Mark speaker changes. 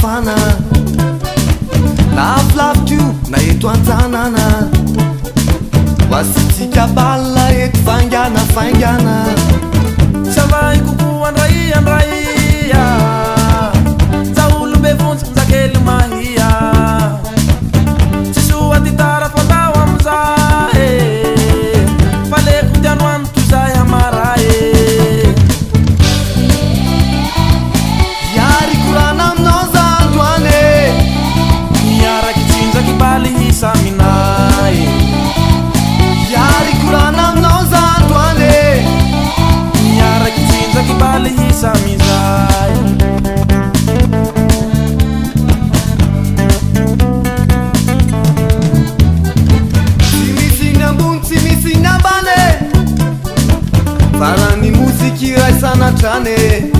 Speaker 1: mafana nafilavitro na eto an-tanàna oasitsika balina eto faingana
Speaker 2: savay koko andraia za olobe vontsy zakely mahia tsy soa ty tara fandao amizay faleko ty androany tozay hamaray
Speaker 1: iary korana aminao za androany
Speaker 2: miaraky tsinjaky baly hisaminay
Speaker 1: iary korana aminao za androany
Speaker 2: miaraky tsinjaky baly hisamizay
Speaker 1: tsy misy ny ambony tsy misy ny ambany farany moziky ray sanatrany